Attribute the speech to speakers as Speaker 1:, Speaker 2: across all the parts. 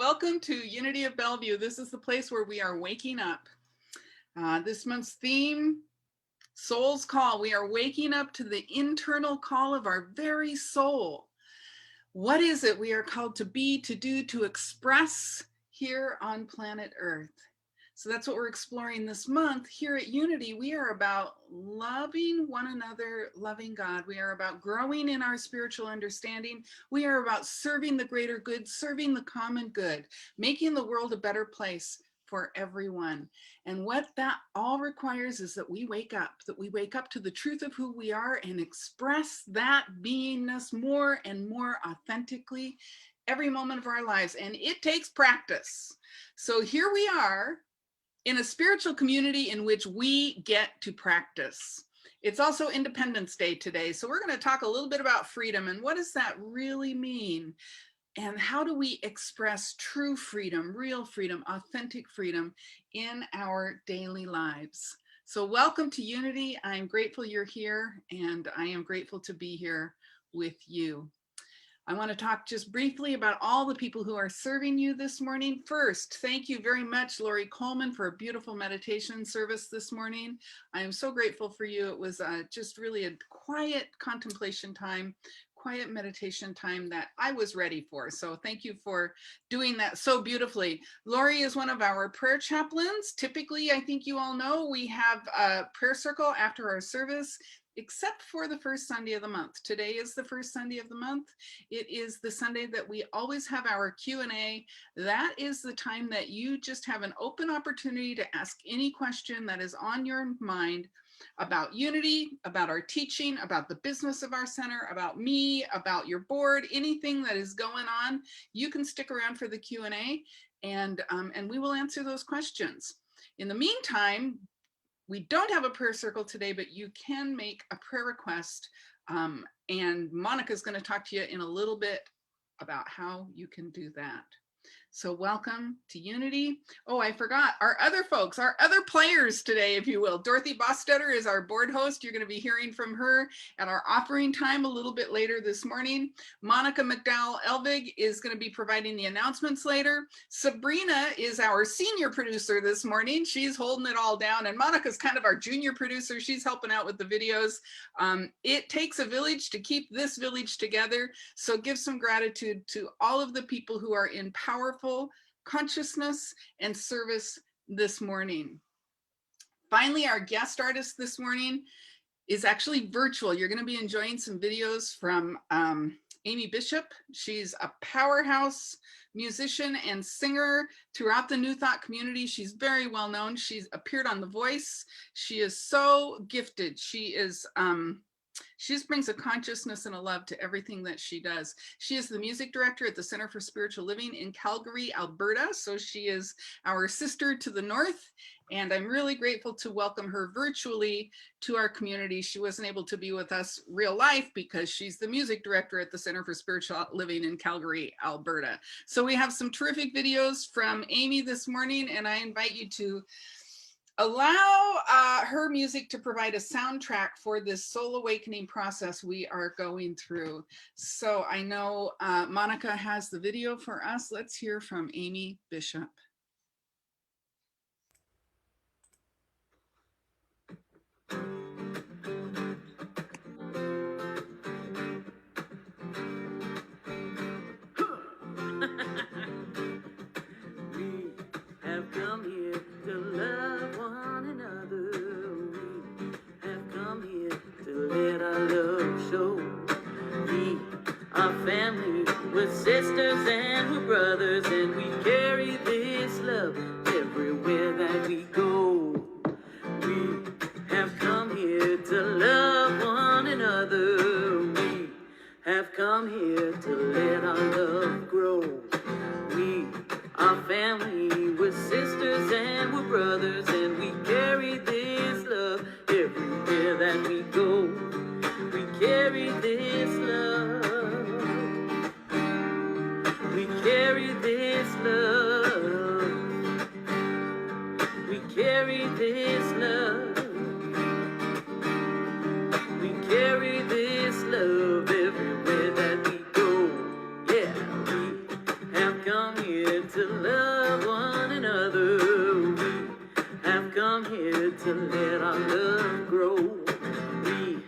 Speaker 1: welcome to Unity of Bellevue. This is the place where we are waking up. This month's theme, Soul's Call. We are waking up to the internal call of our very soul. What is it we are called to be, to do, to express here on planet Earth? So that's what we're exploring this month. Here at Unity, we are about loving one another, loving God. We are about growing in our spiritual understanding. We are about serving the greater good, serving the common good, making the world a better place for everyone. And what that all requires is that we wake up to the truth of who we are and express that beingness more and more authentically every moment of our lives. And it takes practice. So here we are, in a spiritual community in which we get to practice. It's also Independence Day today, so we're going to talk a little bit about freedom and what does that really mean? And how do we express true freedom, real freedom, authentic freedom in our daily lives? So welcome to Unity. I'm grateful you're here, and I am grateful to be here with you. I want to talk just briefly about all the people who are serving you this morning. First, thank you very much, Lori Coleman, for a beautiful meditation service this morning. I am so grateful for you. It was just really a quiet contemplation time, quiet meditation time that I was ready for. So thank you for doing that so beautifully. Lori is one of our prayer chaplains. Typically, I think you all know, we have a prayer circle after our service, except for the first Sunday of the month. Today is the first Sunday of the month. It is the Sunday that we always have our Q&A. That is the time that you just have an open opportunity to ask any question that is on your mind about Unity, about our teaching, about the business of our center, about me, about your board, anything that is going on. You can stick around for the Q&A and we will answer those questions. In the meantime, we don't have a prayer circle today, but you can make a prayer request. And Monica's going to talk to you in a little bit about how you can do that. So welcome to Unity. Oh, I forgot our other folks, our other players today, if you will. Dorothy Bostetter is our board host. You're going to be hearing from her at our offering time a little bit later this morning. Monica McDowell Elvig is going to be providing the announcements later. Sabrina is our senior producer this morning. She's holding it all down. And Monica's kind of our junior producer. She's helping out with the videos. It takes a village to keep this village together. So give some gratitude to all of the people who are in powerful consciousness and service this morning. Finally, our guest artist this morning is actually virtual. You're going to be enjoying some videos from Amy Bishop. She's a powerhouse musician and singer throughout the New Thought community. She's very well known. She's appeared on The Voice. She is so gifted. She just brings a consciousness and a love to everything that she does. She is the music director at the Center for Spiritual Living in Calgary, Alberta. So she is our sister to the north. And I'm really grateful to welcome her virtually to our community. She wasn't able to be with us real life because she's the music director at the Center for Spiritual Living in Calgary, Alberta. So we have some terrific videos from Amy this morning, and I invite you to allow her music to provide a soundtrack for this soul awakening process we are going through. So I know Monica has the video for us. Let's hear from Amy Bishop.
Speaker 2: We have come here to love one another. We have come here to let our love show. We are family, we're sisters and we're brothers, and we carry this love everywhere that we go. We have come here to love one another. We have come here to let our love grow. We are family, we're sisters and we're brothers, and we carry this love everywhere that we go. We carry this love. We carry this love. We carry this love. We carry this love everywhere that we go. Yeah, we have come here to love one another. We have come here to let our love grow. We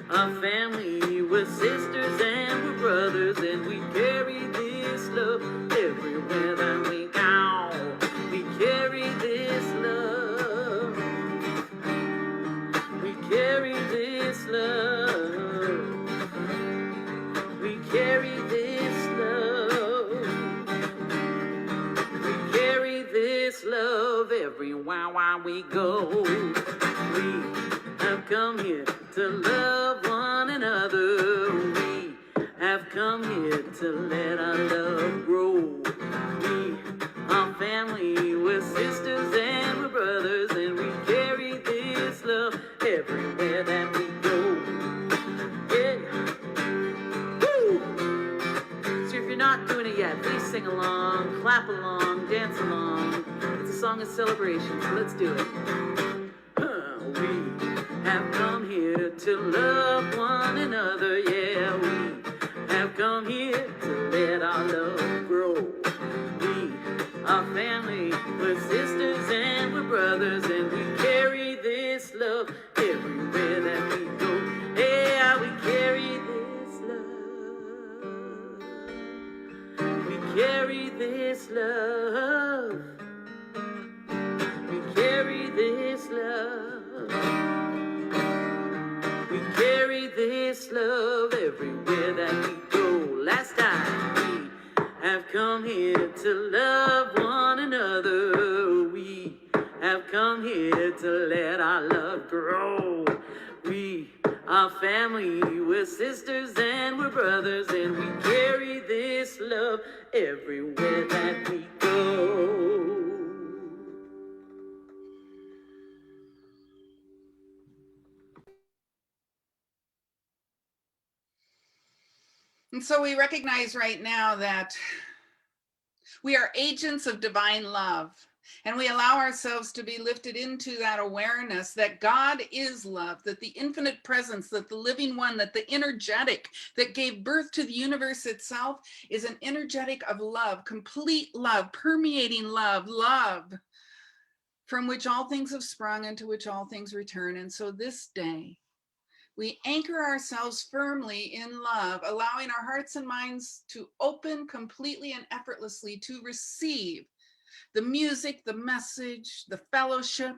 Speaker 2: are family, we're sisters and we're brothers, and we carry this love everywhere that we go. We carry this love. We carry this love. We carry this love. We carry this love everywhere we go. We have come here to love one another. We have come here to let our love grow. We are family, we're sisters and we're brothers, and we carry this love everywhere that we go. Yeah. Woo! So if you're not doing it yet, please sing along, clap along, dance along. It's a song of celebration, so let's do it. We have come here to love one another, yeah. We have come here to let our love grow. We are family, we're sisters and we're brothers, and we carry this love everywhere that we go. Yeah, we carry this love. We carry this love. We carry this love. We carry this love everywhere that we go. Last time we have come here to love one another. We have come here to let our love grow. We are family, we're sisters and we're brothers, and we carry this love everywhere that we go.
Speaker 1: And so we recognize right now that we are agents of divine love, and we allow ourselves to be lifted into that awareness that God is love, that the infinite presence, that the living one, that the energetic that gave birth to the universe itself is an energetic of love, complete love, permeating love, love from which all things have sprung and to which all things return. And so this day, we anchor ourselves firmly in love, allowing our hearts and minds to open completely and effortlessly to receive the music, the message, the fellowship,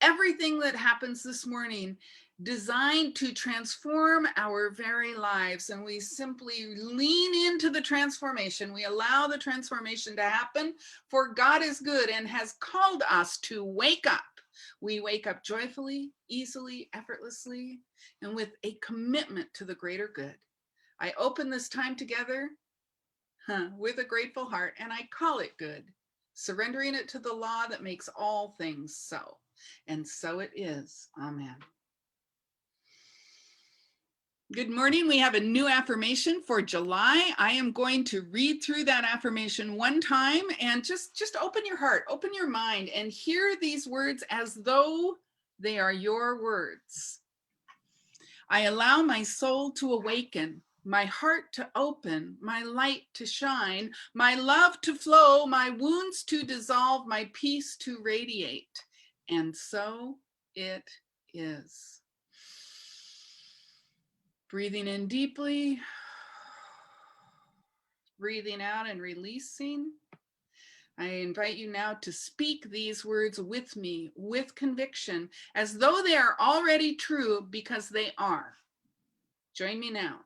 Speaker 1: everything that happens this morning designed to transform our very lives. And we simply lean into the transformation. We allow the transformation to happen, for God is good and has called us to wake up. We wake up joyfully, easily, effortlessly, and with a commitment to the greater good. I open this time together with a grateful heart, and I call it good, surrendering it to the law that makes all things so. And so it is. Amen. Good morning. We have a new affirmation for July. I am going to read through that affirmation one time, and just open your heart, open your mind, and hear these words as though they are your words. I allow my soul to awaken, my heart to open, my light to shine, my love to flow, my wounds to dissolve, my peace to radiate. And so it is. Breathing in deeply, breathing out and releasing. I invite you now to speak these words with me, with conviction, as though they are already true, because they are. Join me now.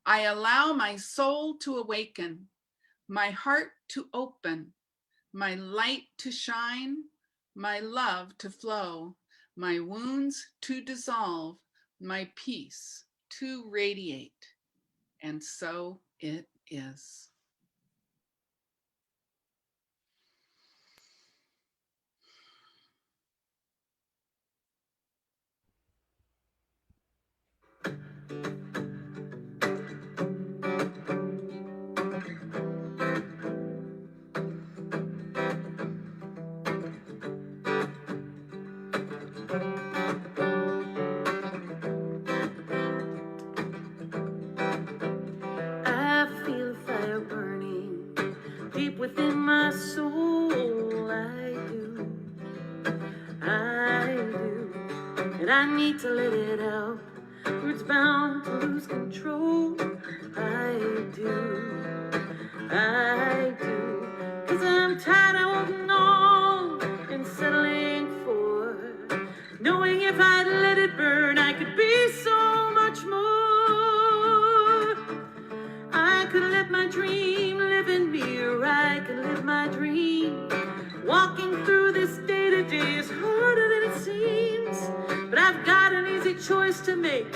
Speaker 1: I allow my soul to awaken, my heart to open, my light to shine, my love to flow, my wounds to dissolve, my peace to radiate. And so it is.
Speaker 2: within my soul. I do, and I need to let it out, or it's bound to lose control. I do, 'cause I'm tired of holding on and settling for, knowing if I'd let it burn, I could be so much more. I could let my dream live in me, or I could live my dream. Walking through this day-to-day is harder than it seems, but I've got an easy choice to make.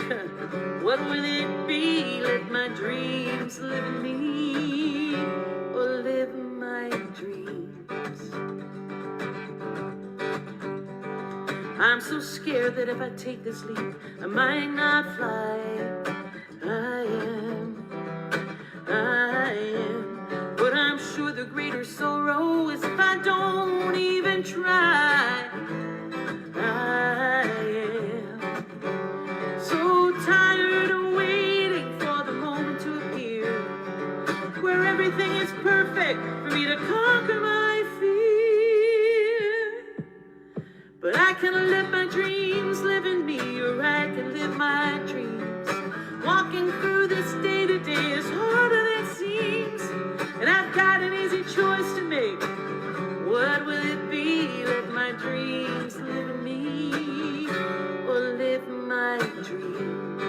Speaker 2: What will it be? Let my dreams live in me, or live my dreams. I'm so scared that if I take this leap, I might not fly. I am, but I'm sure the greater sorrow is if I don't even try. I am so tired of waiting for the moment to appear, where everything is perfect for me to conquer my fear. But I can let my dreams live in me, or I can live my dreams. Walking through this day-to-day is harder than it seems, and I've got an easy choice to make. What will it be? Let my dreams live in me, or live my dreams.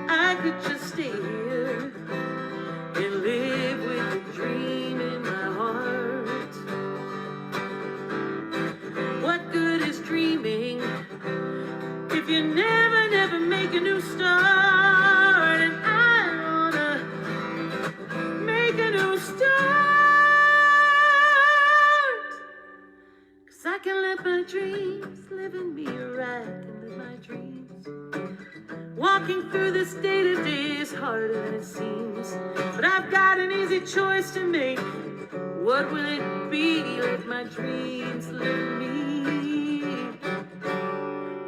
Speaker 2: I could just stay here and live with a dream in my heart. What good is dreaming if you never make a new start? And I wanna make a new start, 'cause I can let my dreams live in me, or I can live my dreams. Walking through this day-to-day is harder than it seems, but I've got an easy choice to make. What will it be? Let my dreams live in me.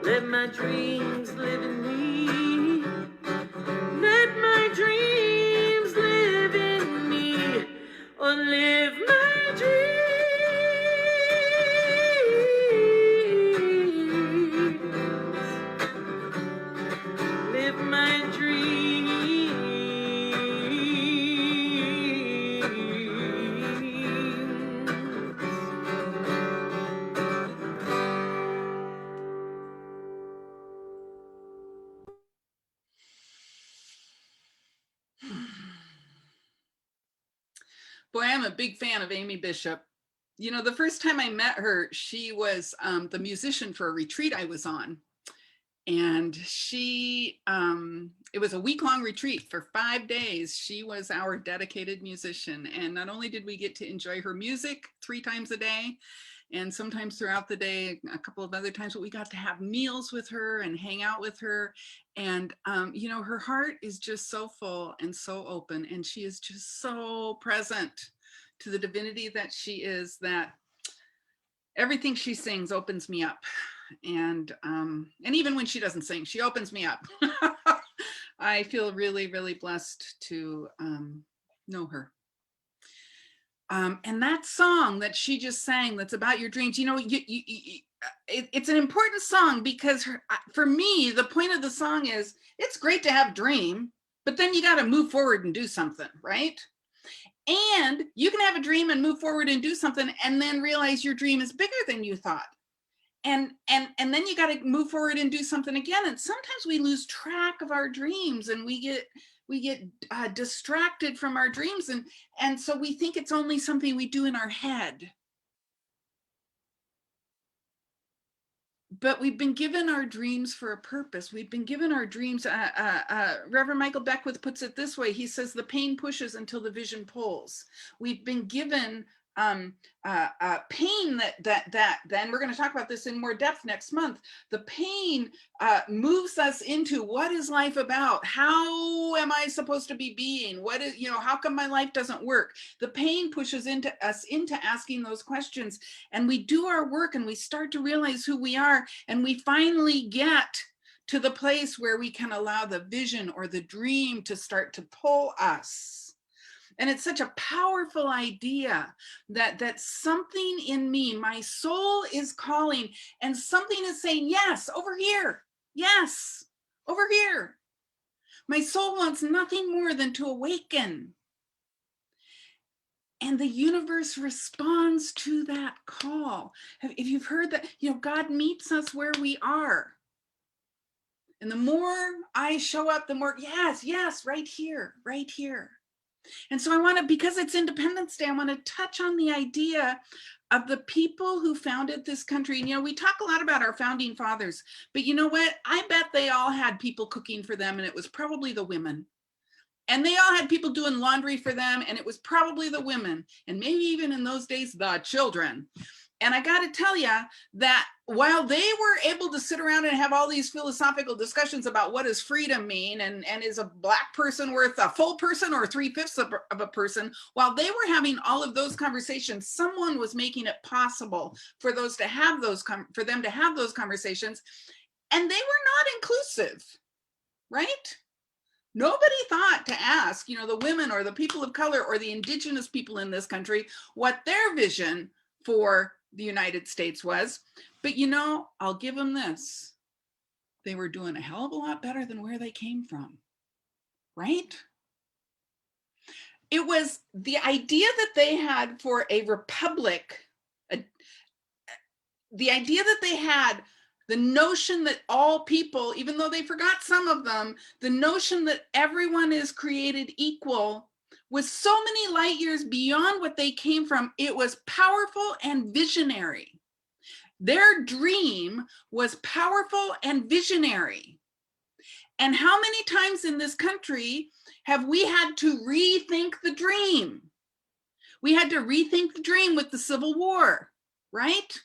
Speaker 2: Let my dreams live in me. Let my dreams live in me, or live my dreams. Live my dreams.
Speaker 1: Boy, I'm a big fan of Amy Bishop. You know, the first time I met her, she was the musician for a retreat I was on. And it was a week-long retreat for 5 days. She was our dedicated musician. And not only did we get to enjoy her music 3 times a day, and sometimes throughout the day, a couple of other times, but we got to have meals with her and hang out with her. And, you know, her heart is just so full and so open, and she is just so present to the divinity that she is, that everything she sings opens me up. And even when she doesn't sing, she opens me up. I feel really, really blessed to know her. And that song that she just sang, that's about your dreams, you know, it's an important song, because for me, the point of the song is, it's great to have a dream, but then you got to move forward and do something, right? And you can have a dream and move forward and do something, and then realize your dream is bigger than you thought. And then you got to move forward and do something again. And sometimes we lose track of our dreams, and we get distracted from our dreams, and so we think it's only something we do in our head. But we've been given our dreams for a purpose. We've been given our dreams. Reverend Michael Beckwith puts it this way. He says, the pain pushes until the vision pulls. We've been given pain that then we're going to talk about this in more depth next month. The pain moves us into, what is life about? How am I supposed to be being? What is, you know, how come my life doesn't work? The pain pushes us into asking those questions, and we do our work, and we start to realize who we are, and we finally get to the place where we can allow the vision or the dream to start to pull us. And it's such a powerful idea that something in me, my soul is calling, and something is saying, yes, over here. Yes, over here. My soul wants nothing more than to awaken. And the universe responds to that call. If you've heard that, God meets us where we are. And the more I show up, the more, yes, right here, right here. And so I want to, because it's Independence Day, I want to touch on the idea of the people who founded this country. And, we talk a lot about our founding fathers, but you know what? I bet they all had people cooking for them, and it was probably the women. And they all had people doing laundry for them, and it was probably the women. And maybe even in those days, the children. And I got to tell you that while they were able to sit around and have all these philosophical discussions about what does freedom mean, and is a Black person worth a full person or 3/5 of a person, while they were having all of those conversations, someone was making it possible for them to have those conversations, and they were not inclusive, right? Nobody thought to ask, the women or the people of color or the indigenous people in this country what their vision for the United States was. But I'll give them this. They were doing a hell of a lot better than where they came from, right? It was the idea that they had for a republic, the idea that they had, the notion that all people, even though they forgot some of them, the notion that everyone is created equal was so many light years beyond what they came from. It was powerful and visionary. Their dream was powerful and visionary. And how many times in this country have we had to rethink the dream? We had to rethink the dream with the Civil War, right?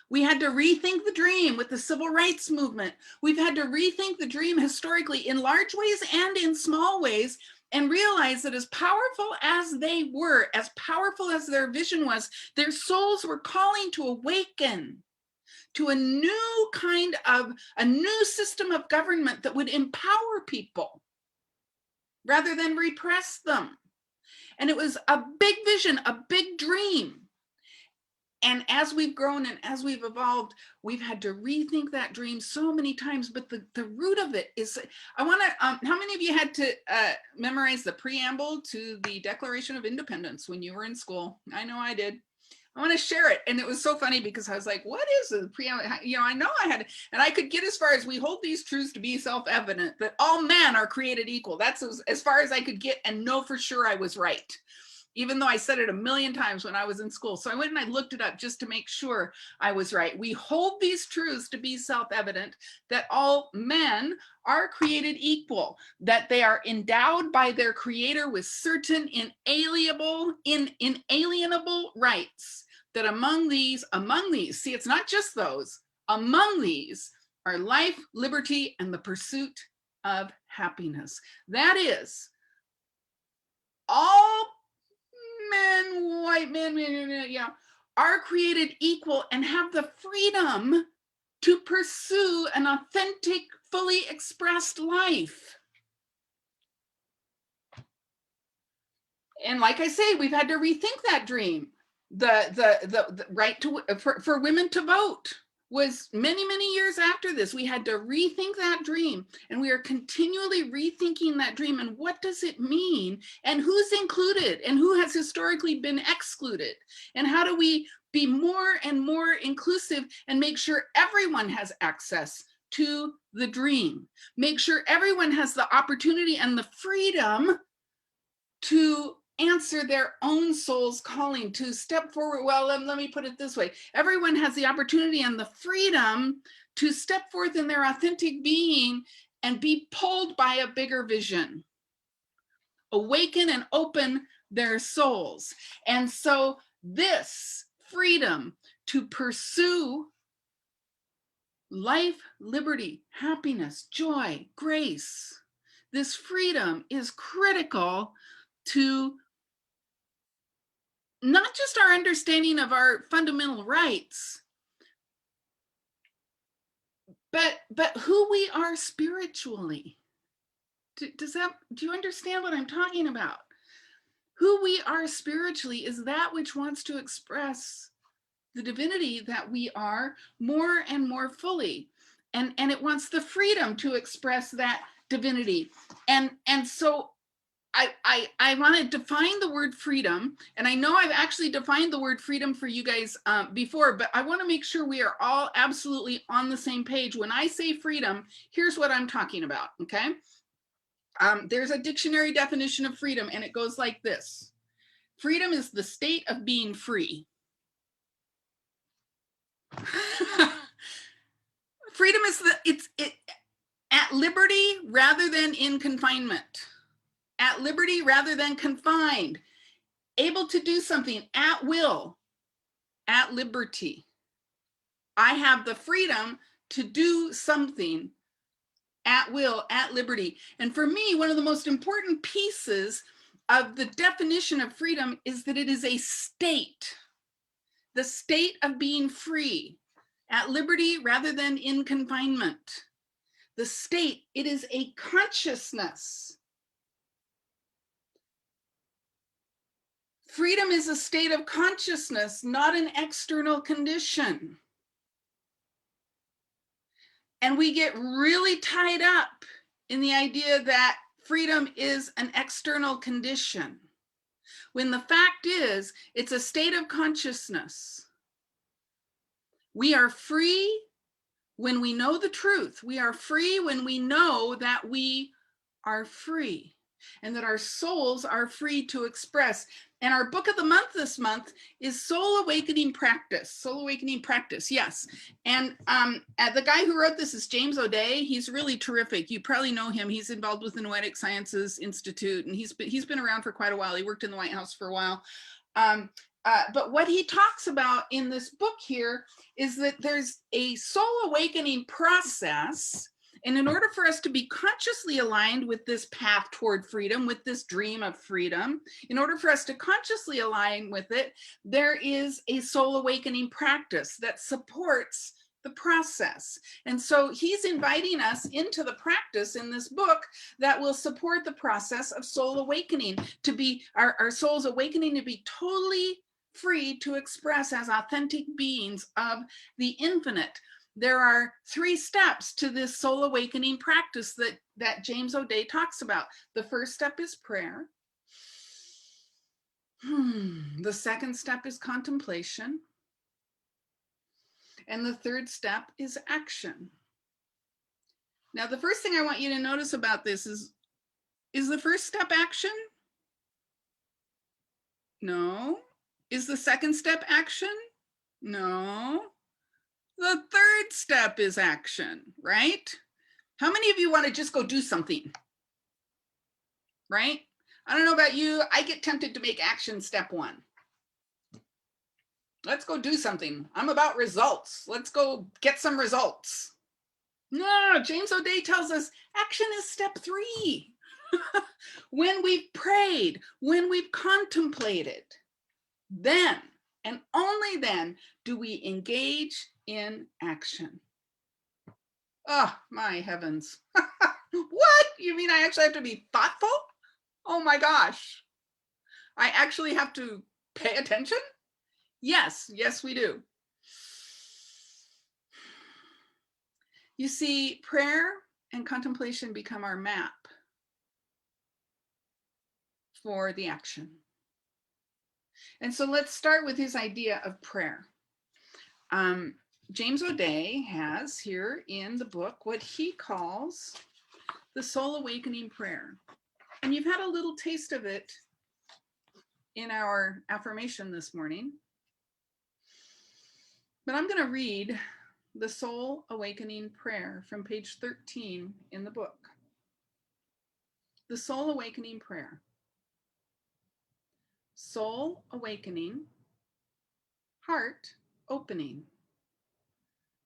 Speaker 1: We had to rethink the dream with the civil rights movement. We've had to rethink the dream historically in large ways and in small ways, and realize that as powerful as they were, as powerful as their vision was, their souls were calling to awaken to a new system of government that would empower people rather than repress them. And it was a big vision, a big dream. And as we've grown and as we've evolved, we've had to rethink that dream so many times. But the root of it is, I want to, how many of you had to memorize the preamble to the Declaration of Independence when you were in school? I know I did. I want to share it. And it was so funny because I was like, what is the preamble? I know I had, and I could get as far as, we hold these truths to be self-evident, that all men are created equal. That's as far as I could get and know for sure I was right, even though I said it a million times when I was in school. So I went and I looked it up just to make sure I was right. We hold these truths to be self-evident, that all men are created equal, that they are endowed by their creator with certain inalienable rights, that among these, see, it's not just those, among these are life, liberty, and the pursuit of happiness. That is, all men, white men, are created equal and have the freedom to pursue an authentic, fully expressed life. And like I say, we've had to rethink that dream. The right to for women to vote was many, many years after this. We had to rethink that dream, and we are continually rethinking that dream. And what does it mean? And who's included? And who has historically been excluded? And how do we be more and more inclusive and make sure everyone has access to the dream? Make sure everyone has the opportunity and the freedom to answer their own soul's calling, to step forward. Well, let me put it this way. Everyone has the opportunity and the freedom to step forth in their authentic being and be pulled by a bigger vision. Awaken and open their souls. And so this freedom to pursue life, liberty, happiness, joy, grace, this freedom is critical to not just our understanding of our fundamental rights, but who we are spiritually. Do you understand what I'm talking about? Who we are spiritually is that which wants to express the divinity that we are more and more fully. And it wants the freedom to express that divinity. And so I want to define the word freedom. And I know I've actually defined the word freedom for you guys before, but I want to make sure we are all absolutely on the same page. When I say freedom, here's what I'm talking about, okay? There's a dictionary definition of freedom, and it goes like this. Freedom is the state of being free. Freedom is at liberty rather than in confinement. At liberty rather than confined. Able to do something at will, at liberty. I have the freedom to do something at will, at liberty. And for me, one of the most important pieces of the definition of freedom is that it is a state, the state of being free, at liberty rather than in confinement. The state, it is a consciousness. Freedom is a state of consciousness, not an external condition. And we get really tied up in the idea that freedom is an external condition, when the fact is, it's a state of consciousness. We are free when we know the truth. We are free when we know that we are free and that our souls are free to express. And our book of the month this month is Soul Awakening Practice. Soul Awakening Practice, yes. And the guy who wrote this is James O'Day. He's really terrific. You probably know him. He's involved with the Noetic Sciences Institute, and he's been around for quite a while. He worked in the White House for a while. But what he talks about in this book here is that there's a soul awakening process. And in order for us to be consciously aligned with this path toward freedom, with this dream of freedom, in order for us to consciously align with it, there is a soul awakening practice that supports the process. And so he's inviting us into the practice in this book that will support the process of soul awakening, to be our soul's awakening, to be totally free to express as authentic beings of the infinite. There are 3 steps to this soul awakening practice that James O'Day talks about. The first step is prayer. The second step is contemplation. And the third step is action. Now, the first thing I want you to notice about this is the first step action? No. Is the second step action? No. The third step is action, right? How many of you want to just go do something? Right? I don't know about you. I get tempted to make action step 1. Let's go do something. I'm about results. Let's go get some results. No, James O'Day tells us action is step 3. When we've prayed, when we've contemplated, then and only then do we engage in action. Oh, my heavens. What? You mean I actually have to be thoughtful? Oh my gosh. I actually have to pay attention? Yes, we do. You see, prayer and contemplation become our map for the action. And so let's start with his idea of prayer. James O'Day has here in the book what he calls the soul awakening prayer. And you've had a little taste of it in our affirmation this morning. But I'm going to read the soul awakening prayer from page 13 in the book. The soul awakening prayer. Soul awakening, heart opening,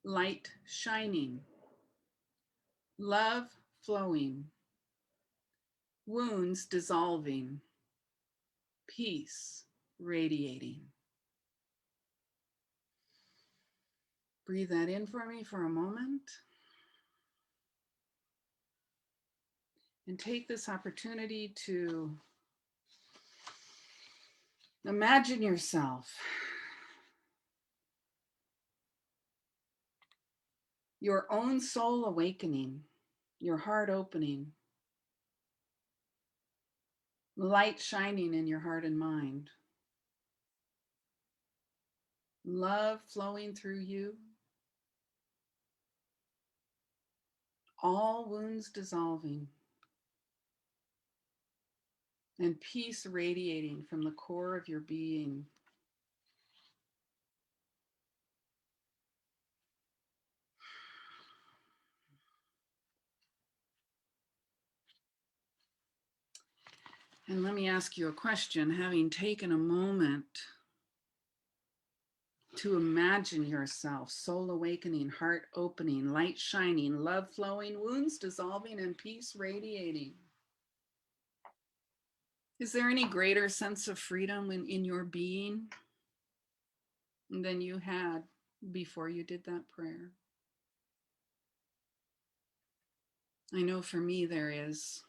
Speaker 1: light shining, love flowing, wounds dissolving, peace radiating. Breathe that in for me for a moment. And take this opportunity to imagine yourself, your own soul awakening, your heart opening, light shining in your heart and mind, love flowing through you, all wounds dissolving, and peace radiating from the core of your being. And let me ask you a question. Having taken a moment to imagine yourself, soul awakening, heart opening, light shining, love flowing, wounds dissolving, and peace radiating, is there any greater sense of freedom in your being than you had before you did that prayer? I know for me there is.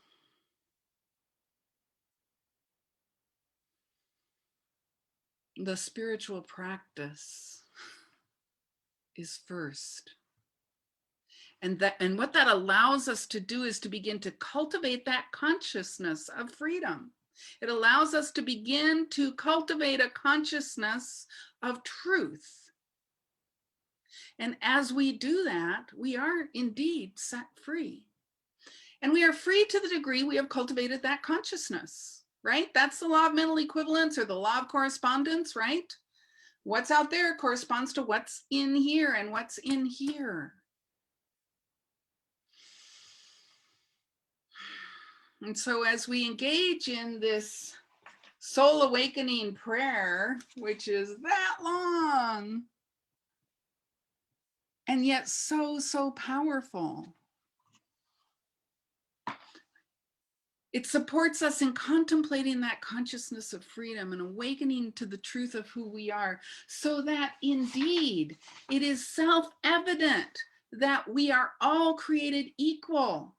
Speaker 1: The spiritual practice is first. And what that allows us to do is to begin to cultivate that consciousness of freedom. It allows us to begin to cultivate a consciousness of truth. And as we do that, we are indeed set free. And we are free to the degree we have cultivated that consciousness, right? That's the law of mental equivalence, or the law of correspondence, right? What's out there corresponds to what's in here, and what's in here. And so as we engage in this soul awakening prayer, which is that long and yet so powerful, it supports us in contemplating that consciousness of freedom and awakening to the truth of who we are, so that indeed it is self-evident that we are all created equal,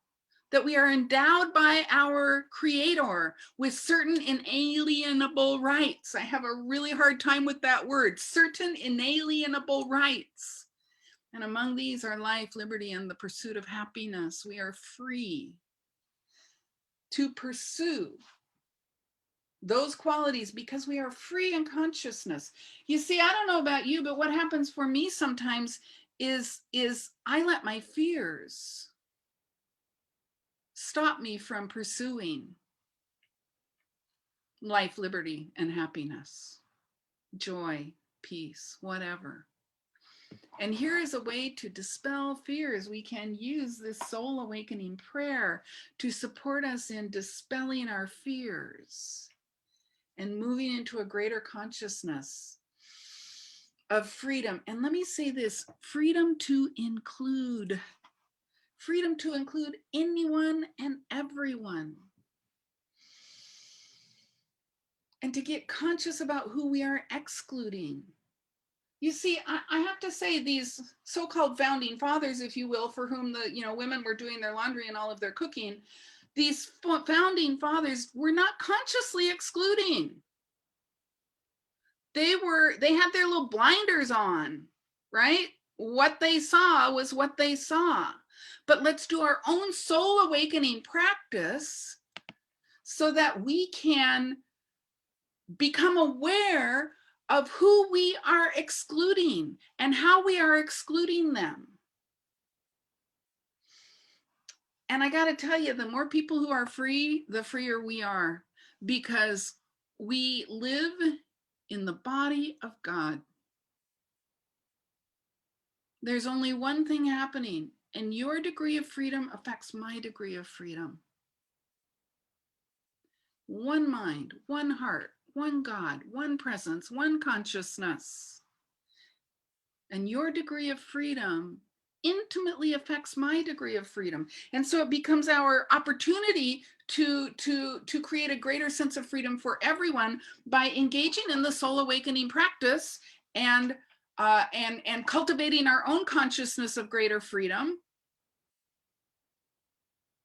Speaker 1: that we are endowed by our Creator with certain inalienable rights. I have a really hard time with that word, certain inalienable rights. And among these are life, liberty, and the pursuit of happiness. We are free to pursue those qualities because we are free in consciousness. You see, I don't know about you, but what happens for me sometimes is I let my fears stop me from pursuing life, liberty, and happiness, joy, peace, whatever. And here is a way to dispel fears. We can use this soul awakening prayer to support us in dispelling our fears and moving into a greater consciousness of freedom. And let me say this, freedom to include anyone and everyone. And to get conscious about who we are excluding. You see, I have to say, these so-called founding fathers, if you will, for whom the women were doing their laundry and all of their cooking, these founding fathers were not consciously excluding. They had their little blinders on, right? What they saw was what they saw. But let's do our own soul awakening practice so that we can become aware of who we are excluding and how we are excluding them. And I got to tell you, the more people who are free, the freer we are, because we live in the body of God. There's only one thing happening, and your degree of freedom affects my degree of freedom. One mind, one heart, one God, one presence, one consciousness. And your degree of freedom intimately affects my degree of freedom. And so it becomes our opportunity to create a greater sense of freedom for everyone by engaging in the soul awakening practice and cultivating our own consciousness of greater freedom.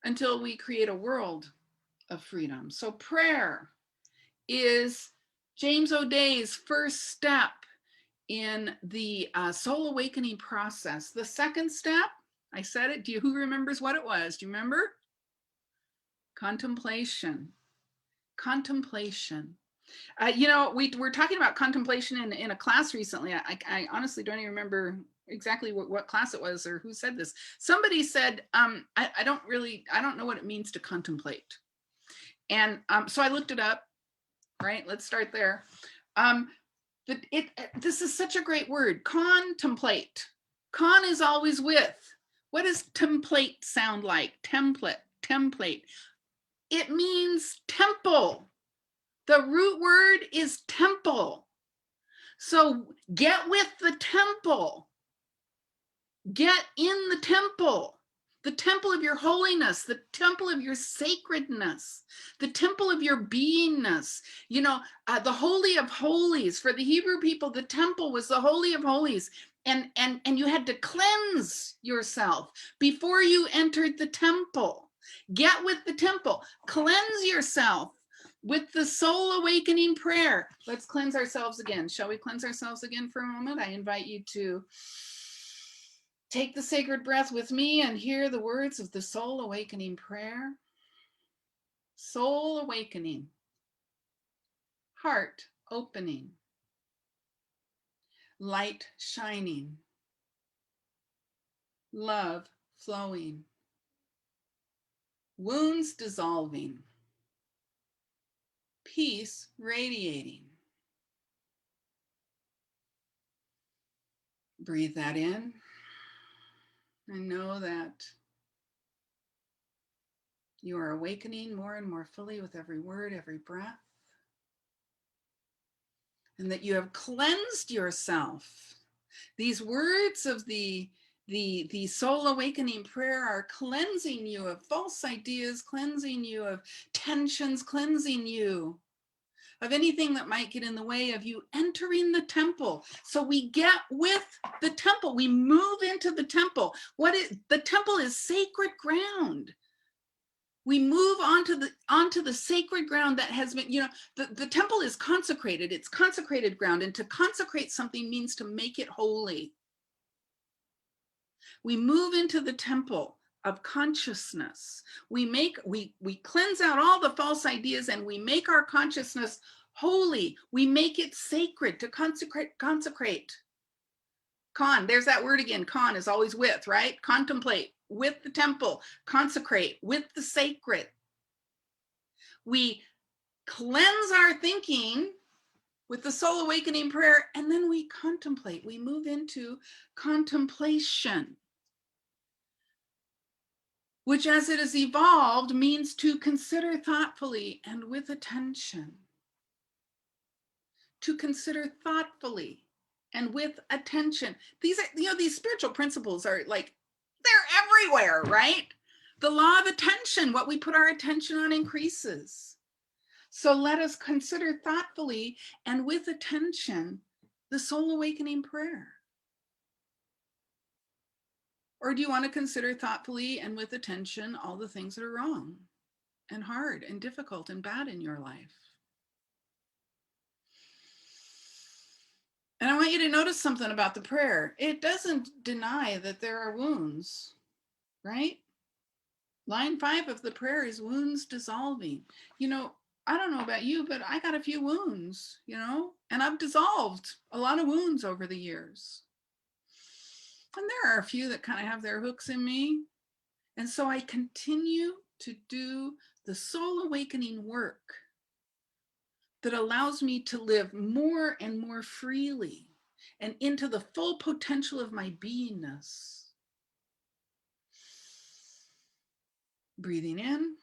Speaker 1: until we create a world of freedom. So prayer is James O'Day's first step in the soul awakening process. The second step, I said it, who remembers what it was? Do you remember? Contemplation. Contemplation. You know, we were talking about contemplation in a class recently. I honestly don't even remember exactly what class it was or who said this. Somebody said, I don't know what it means to contemplate. And so I looked it up, right? Let's start there. This is such a great word, contemplate. Con is always with. What does template sound like? Template. It means temple. The root word is temple. So get with the temple. Get in the temple of your holiness, the temple of your sacredness, the temple of your beingness. You know, the Holy of Holies. For the Hebrew people, the temple was the Holy of Holies. And you had to cleanse yourself before you entered the temple. Get with the temple. Cleanse yourself with the soul awakening prayer. Let's cleanse ourselves again. Shall we cleanse ourselves again for a moment? I invite you to take the sacred breath with me and hear the words of the soul awakening prayer. Soul awakening. Heart opening. Light shining. Love flowing. Wounds dissolving. Peace radiating. Breathe that in. And know that you are awakening more and more fully with every word, every breath. And that you have cleansed yourself. These words of the soul awakening prayer are cleansing you of false ideas, cleansing you of tensions, cleansing you of anything that might get in the way of you entering the temple. So we get with the temple. We move into the temple. The temple is sacred ground. We move onto the sacred ground that has been, you know, the temple is consecrated. It's consecrated ground. And to consecrate something means to make it holy. We move into the temple of consciousness. We cleanse out all the false ideas and we make our consciousness holy. We make it sacred to consecrate. Con, there's that word again. Con is always with, right? Contemplate with the temple, consecrate with the sacred. We cleanse our thinking with the soul awakening prayer, and then we contemplate. We move into contemplation, which as it has evolved means to consider thoughtfully and with attention. To consider thoughtfully and with attention. These are, you know, these spiritual principles are like, they're everywhere, right? The law of attention, what we put our attention on increases. So let us consider thoughtfully and with attention the soul awakening prayer. Or do you want to consider thoughtfully and with attention all the things that are wrong and hard and difficult and bad in your life? And I want you to notice something about the prayer. It doesn't deny that there are wounds, right? Line 5 of the prayer is wounds dissolving. You know, I don't know about you, but I got a few wounds, you know, and I've dissolved a lot of wounds over the years. And there are a few that kind of have their hooks in me. And so I continue to do the soul awakening work that allows me to live more and more freely and into the full potential of my beingness. Breathing in.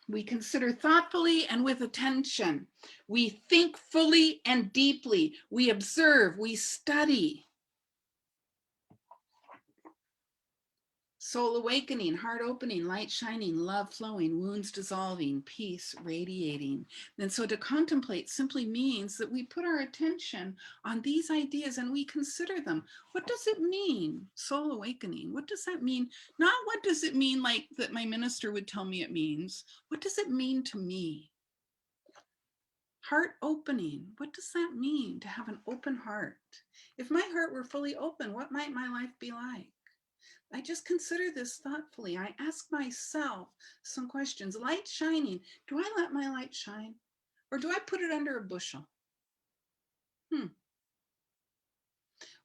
Speaker 1: We consider thoughtfully and with attention. We think fully and deeply. We observe, we study. Soul awakening, heart opening, light shining, love flowing, wounds dissolving, peace radiating. And so to contemplate simply means that we put our attention on these ideas and we consider them. What does it mean, soul awakening? What does that mean? Not what does it mean like that my minister would tell me it means. What does it mean to me? Heart opening, what does that mean to have an open heart? If my heart were fully open, what might my life be like? I just consider this thoughtfully. I ask myself some questions. Light shining. Do I let my light shine? Or do I put it under a bushel?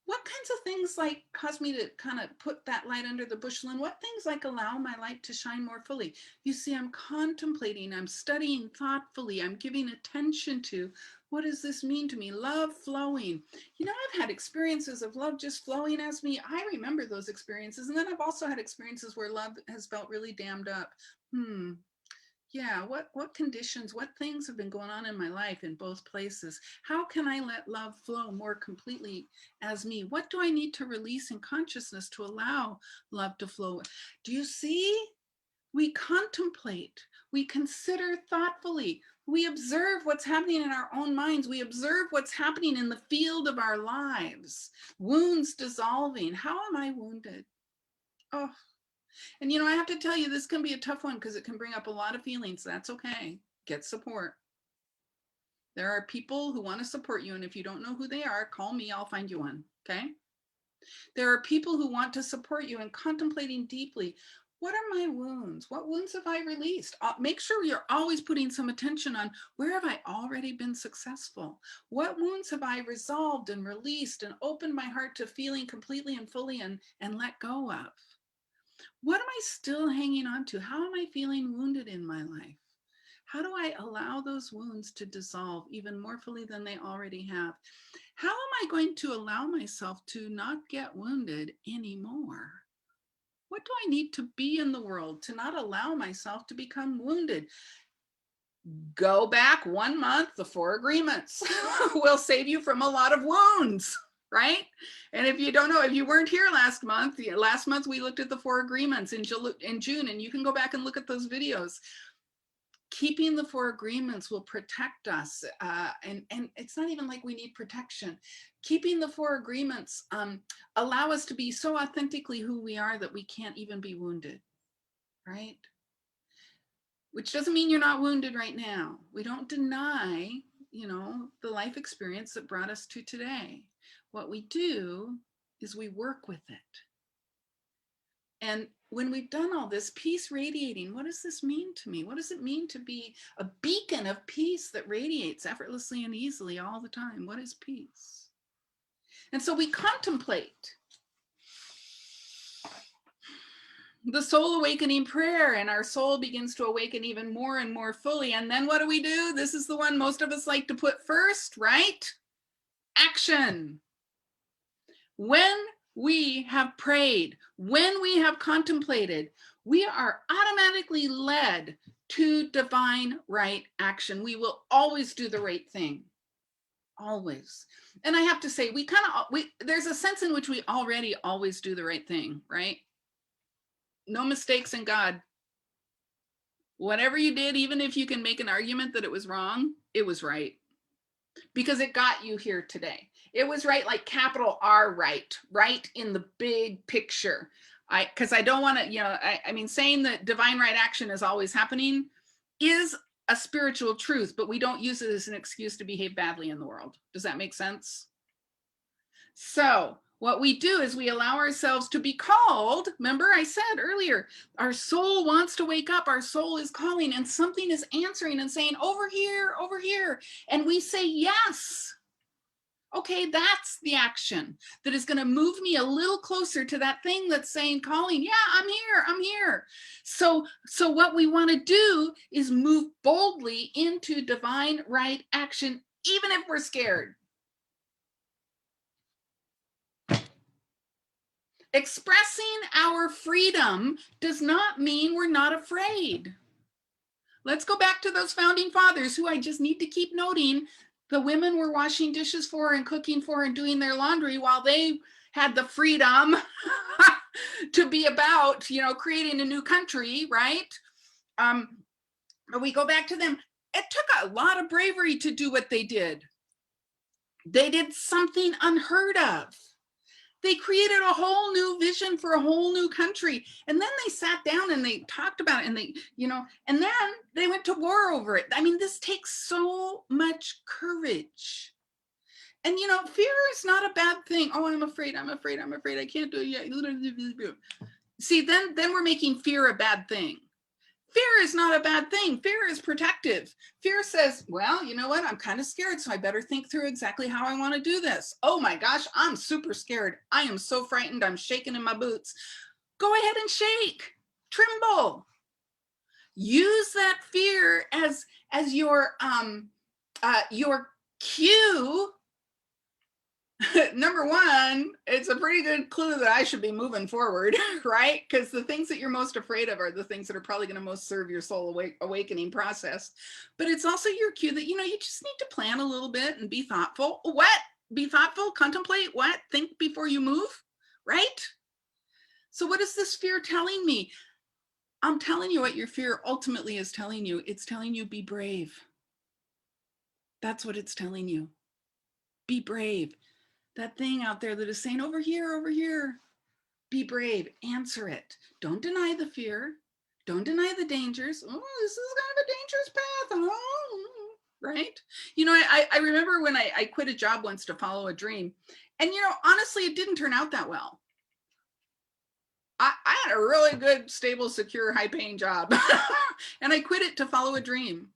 Speaker 1: What kinds of things like cause me to kind of put that light under the bushel, and what things like allow my light to shine more fully? You see, I'm contemplating, I'm studying thoughtfully, I'm giving attention to what does this mean to me? Love flowing. You know, I've had experiences of love just flowing as me. I remember those experiences. And then I've also had experiences where love has felt really dammed up. Yeah, what conditions, what things have been going on in my life in both places? How can I let love flow more completely as me? What do I need to release in consciousness to allow love to flow? Do you see? We contemplate, we consider thoughtfully, we observe what's happening in our own minds, we observe what's happening in the field of our lives. Wounds dissolving. How am I wounded? Oh, and you know, I have to tell you, this can be a tough one because it can bring up a lot of feelings. That's okay. Get support. There are people who want to support you, and if you don't know who they are, call me, I'll find you one, okay? There are people who want to support you in contemplating deeply. What are my wounds? What wounds have I released? Make sure you're always putting some attention on where have I already been successful? What wounds have I resolved and released and opened my heart to feeling completely and fully and let go of? What am I still hanging on to? How am I feeling wounded in my life? How do I allow those wounds to dissolve even more fully than they already have? How am I going to allow myself to not get wounded anymore? What do I need to be in the world to not allow myself to become wounded? Go back 1 month, the 4 agreements will save you from a lot of wounds, right? And if you don't know, if you weren't here last month we looked at the 4 agreements in June, and you can go back and look at those videos. Keeping the 4 agreements will protect us. And it's not even like we need protection. Keeping the 4 agreements allow us to be so authentically who we are that we can't even be wounded, right? Which doesn't mean you're not wounded right now. We don't deny, you know, the life experience that brought us to today. What we do is we work with it. And when we've done all this, peace radiating, what does this mean to me? What does it mean to be a beacon of peace that radiates effortlessly and easily all the time? What is peace? And so we contemplate the soul awakening prayer, and our soul begins to awaken even more and more fully. And then what do? This is the one most of us like to put first, right? Action. When we have prayed, when we have contemplated, we are automatically led to divine right action. We will always do the right thing. Always. And I have to say, there's a sense in which we already always do the right thing, right? No mistakes in God. Whatever you did, even if you can make an argument that it was wrong, it was right. Because it got you here today. It was right, like capital R right in the big picture. Because I don't want to, you know, I mean, saying that divine right action is always happening is a spiritual truth, but we don't use it as an excuse to behave badly in the world. Does that make sense? So what we do is we allow ourselves to be called. Remember, I said earlier, our soul wants to wake up. Our soul is calling, and something is answering and saying, over here, over here. And we say, yes. Okay, that's the action that is going to move me a little closer to that thing that's saying, calling, yeah, I'm here, I'm here. So what we want to do is move boldly into divine right action, even if we're scared. Expressing our freedom does not mean we're not afraid. Let's go back to those founding fathers who I just need to keep noting. The women were washing dishes for and cooking for and doing their laundry while they had the freedom to be about, creating a new country, right? But we go back to them. It took a lot of bravery to do what they did. They did something unheard of. They created a whole new vision for a whole new country. And then they sat down and they talked about it, and and then they went to war over it. I mean, this takes so much courage. And, fear is not a bad thing. Oh, I'm afraid, I can't do it. See, then we're making fear a bad thing. Fear is not a bad thing. Fear is protective. Fear says, well, you know what? I'm kind of scared, so I better think through exactly how I want to do this. Oh my gosh, I'm super scared. I am so frightened. I'm shaking in my boots. Go ahead and shake. Tremble. Use that fear as your cue. Number one, it's a pretty good clue that I should be moving forward, right? Because the things that you're most afraid of are the things that are probably going to most serve your soul awakening process. But it's also your cue that, you just need to plan a little bit and be thoughtful. What? Be thoughtful, contemplate, what? Think before you move, right? So what is this fear telling me? I'm telling you what your fear ultimately is telling you. It's telling you be brave. That's what it's telling you. Be brave. That thing out there that is saying, over here, be brave, answer it. Don't deny the fear. Don't deny the dangers. Oh, this is kind of a dangerous path. Oh, right? I remember when I quit a job once to follow a dream. And, honestly, it didn't turn out that well. I had a really good, stable, secure, high-paying job. And I quit it to follow a dream.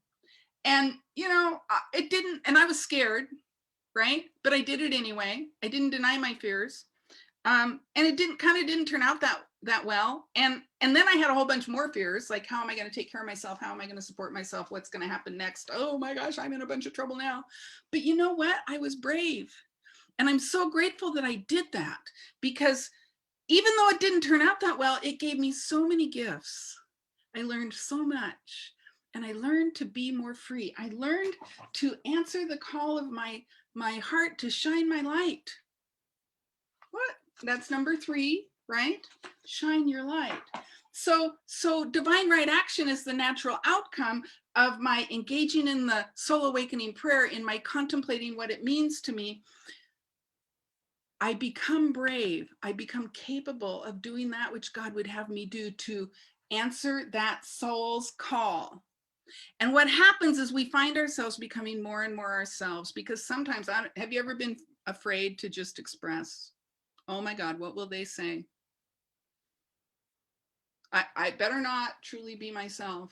Speaker 1: And, it didn't, and I was scared. Right? But I did it anyway. I didn't deny my fears. And it didn't turn out that well. And then I had a whole bunch more fears, like, how am I going to take care of myself? How am I going to support myself? What's going to happen next? Oh my gosh, I'm in a bunch of trouble now. But you know what? I was brave. And I'm so grateful that I did that, because even though it didn't turn out that well, it gave me so many gifts. I learned so much. And I learned to be more free. I learned to answer the call of my heart to shine my light. What? That's number 3, right? Shine your light. So divine right action is the natural outcome of my engaging in the soul awakening prayer, in my contemplating what it means to me. I become brave. I become capable of doing that which God would have me do, to answer that soul's call. And what happens is we find ourselves becoming more and more ourselves, because sometimes, have you ever been afraid to just express, oh my God, what will they say? I better not truly be myself.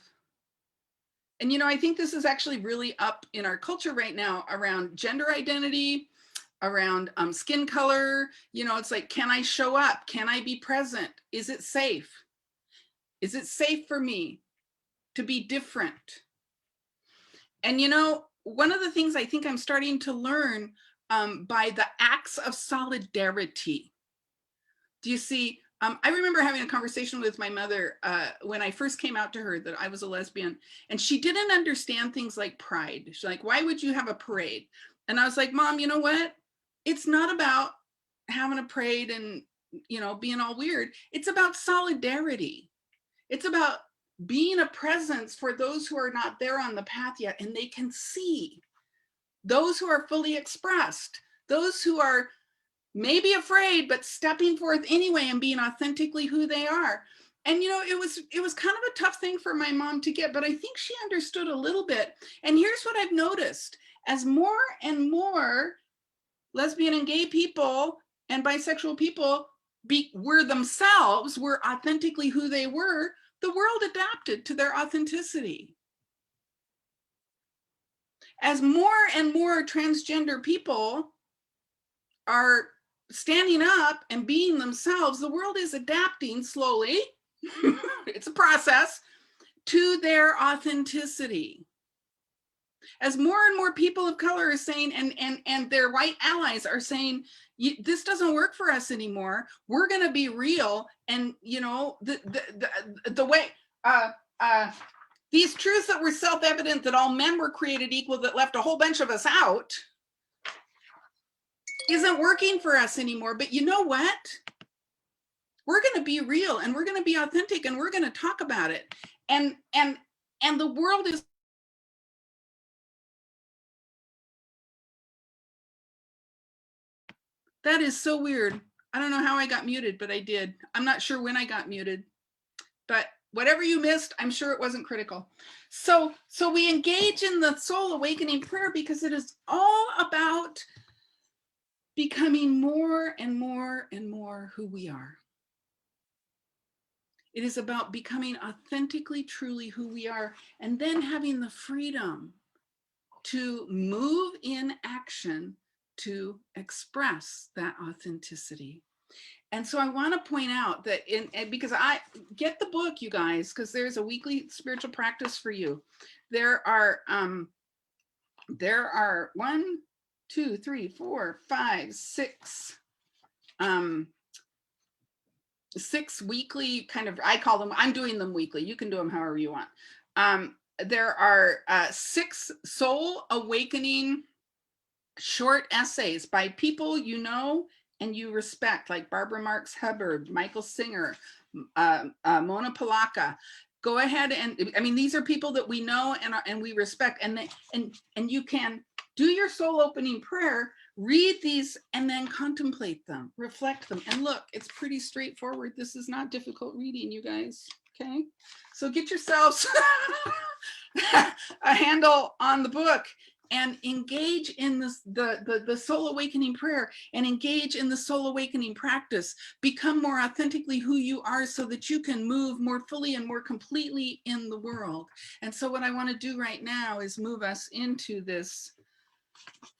Speaker 1: And, I think this is actually really up in our culture right now around gender identity, around skin color. It's like, can I show up? Can I be present? Is it safe? Is it safe for me to be different? And, one of the things I think I'm starting to learn by the acts of solidarity. Do you see? I remember having a conversation with my mother when I first came out to her that I was a lesbian, and she didn't understand things like pride. She's like, why would you have a parade? And I was like, Mom, you know what? It's not about having a parade and, being all weird. It's about solidarity. It's about being a presence for those who are not there on the path yet, and they can see. Those who are fully expressed, those who are maybe afraid, but stepping forth anyway and being authentically who they are. And, it was kind of a tough thing for my mom to get, but I think she understood a little bit. And here's what I've noticed: as more and more lesbian and gay people and bisexual people were themselves, were authentically who they were, the world adapted to their authenticity. As more and more transgender people are standing up and being themselves, the world is adapting slowly. It's a process, to their authenticity. As more and more people of color are saying, and their white allies are saying, this doesn't work for us anymore. We're going to be real. And, the way, these truths that were self-evident, that all men were created equal, that left a whole bunch of us out, isn't working for us anymore. But you know what? We're going to be real, and we're going to be authentic, and we're going to talk about it. And the world is, that is so weird. I don't know how I got muted, but I did. I'm not sure when I got muted, but whatever you missed, I'm sure it wasn't critical. So we engage in the soul awakening prayer because it is all about becoming more and more and more who we are. It is about becoming authentically, truly who we are, and then having the freedom to move in action to express that authenticity. And so I want to point out that because I get the book, you guys, because there's a weekly spiritual practice for you. There are 1, 2, 3, 4, 5, 6 6 weekly kind of, I call them, I'm doing them weekly. You can do them however you want. There are 6 soul awakening short essays by people you know and you respect, like Barbara Marx Hubbard, Michael Singer, Mona Polacca. Go ahead and, I mean, these are people that we know and we respect, and you can do your soul opening prayer, read these, and then contemplate them, reflect them, and look, it's pretty straightforward. This is not difficult reading, you guys. Okay, so get yourselves a handle on the book and engage in the soul awakening prayer, and engage in the soul awakening practice. Become more authentically who you are so that you can move more fully and more completely in the world. And so what I want to do right now is move us into this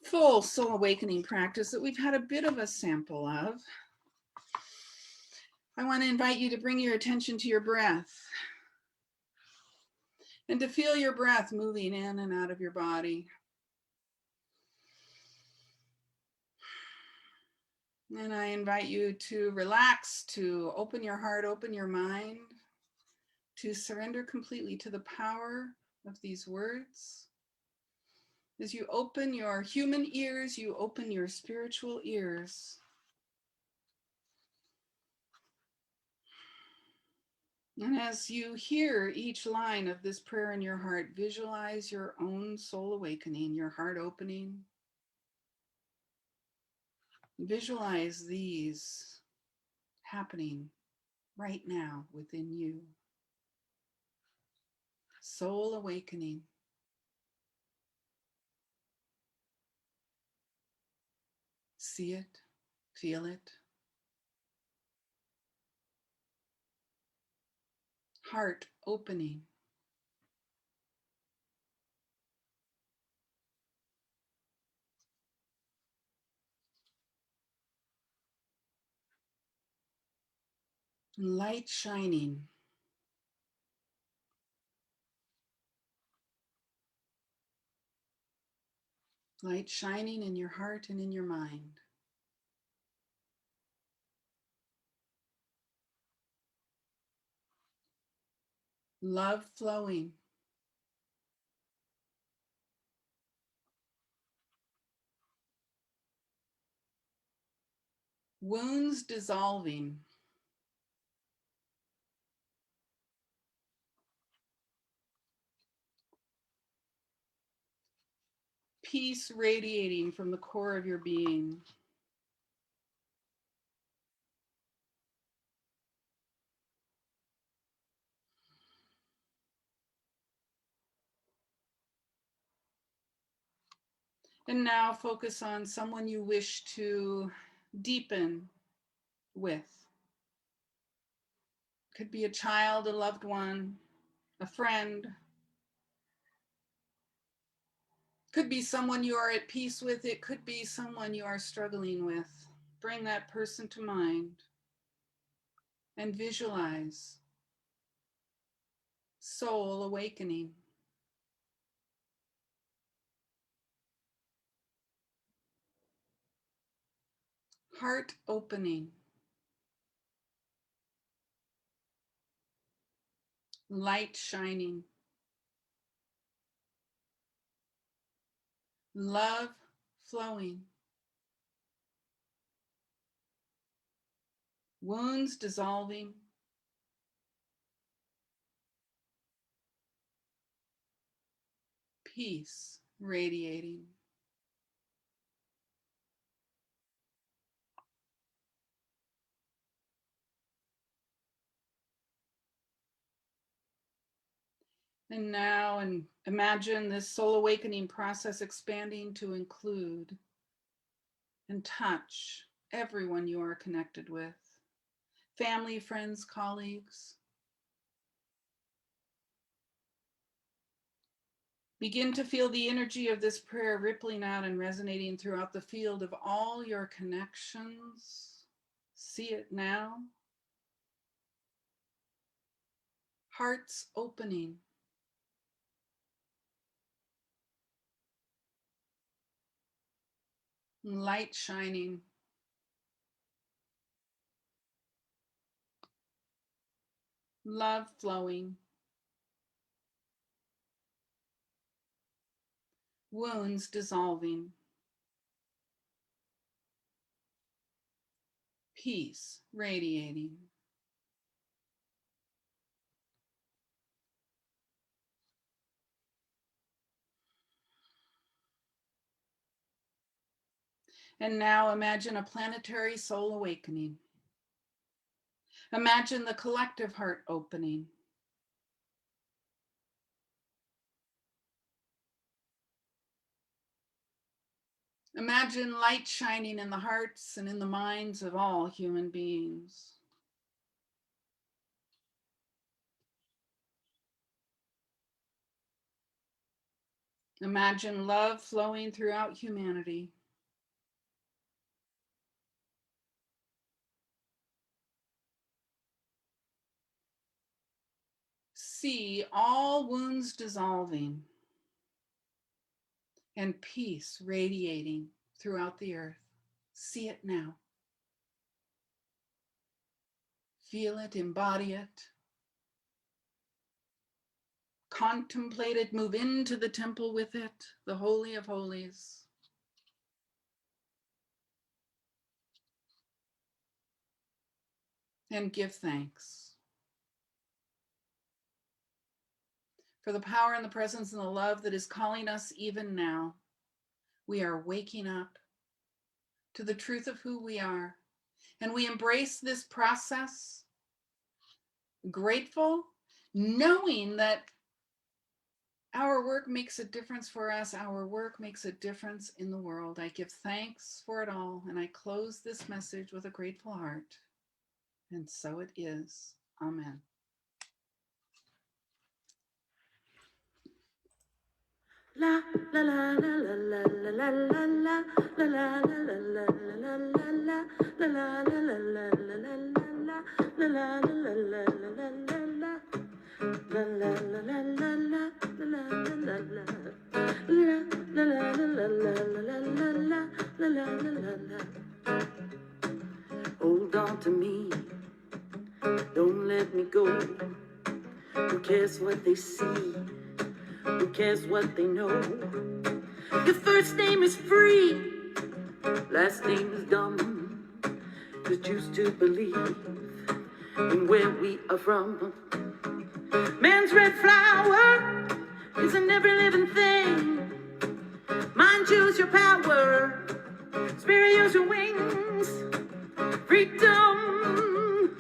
Speaker 1: full soul awakening practice that we've had a bit of a sample of. I want to invite you to bring your attention to your breath and to feel your breath moving in and out of your body. And I invite you to relax, to open your heart, open your mind, to surrender completely to the power of these words. As you open your human ears, you open your spiritual ears. And as you hear each line of this prayer in your heart, visualize your own soul awakening, your heart opening. Visualize these happening right now within you. Soul awakening. See it, feel it. Heart opening. Light shining. Light shining in your heart and in your mind. Love flowing. Wounds dissolving. Peace radiating from the core of your being. And now focus on someone you wish to deepen with. Could be a child, a loved one, a friend. Could be someone you are at peace with. It could be someone you are struggling with. Bring that person to mind and visualize soul awakening. Heart opening. Light shining. Love flowing. wounds dissolving, peace radiating. And now, and imagine this soul awakening process expanding to include and touch everyone you are connected with, family, friends, colleagues. Begin to feel the energy of this prayer rippling out and resonating throughout the field of all your connections. See it now. Hearts opening. Light shining. Love flowing. Wounds dissolving. Peace radiating. And now imagine a planetary soul awakening. Imagine the collective heart opening. Imagine light shining in the hearts and in the minds of all human beings. Imagine love flowing throughout humanity. See all wounds dissolving and peace radiating throughout the earth. See it now. Feel it, embody it. Contemplate it, move into the temple with it, the Holy of Holies. And give thanks for the power and the presence and the love that is calling us even now. We are waking up to the truth of who we are, and we embrace this process, grateful, knowing that our work makes a difference for us. Our work makes a difference in the world. I give thanks for it all, and I close this message with a grateful heart. And so it is. Amen.
Speaker 2: La la la la la la la la la la la la la la la la la la Hold on to me, don't let me go. Who cares what they see? Who cares what they know? Your first name is free, last name is dumb. Just choose to believe in where we are from. Man's red flower is in every living thing. Mind, choose your power. Spirit, use your wings. Freedom,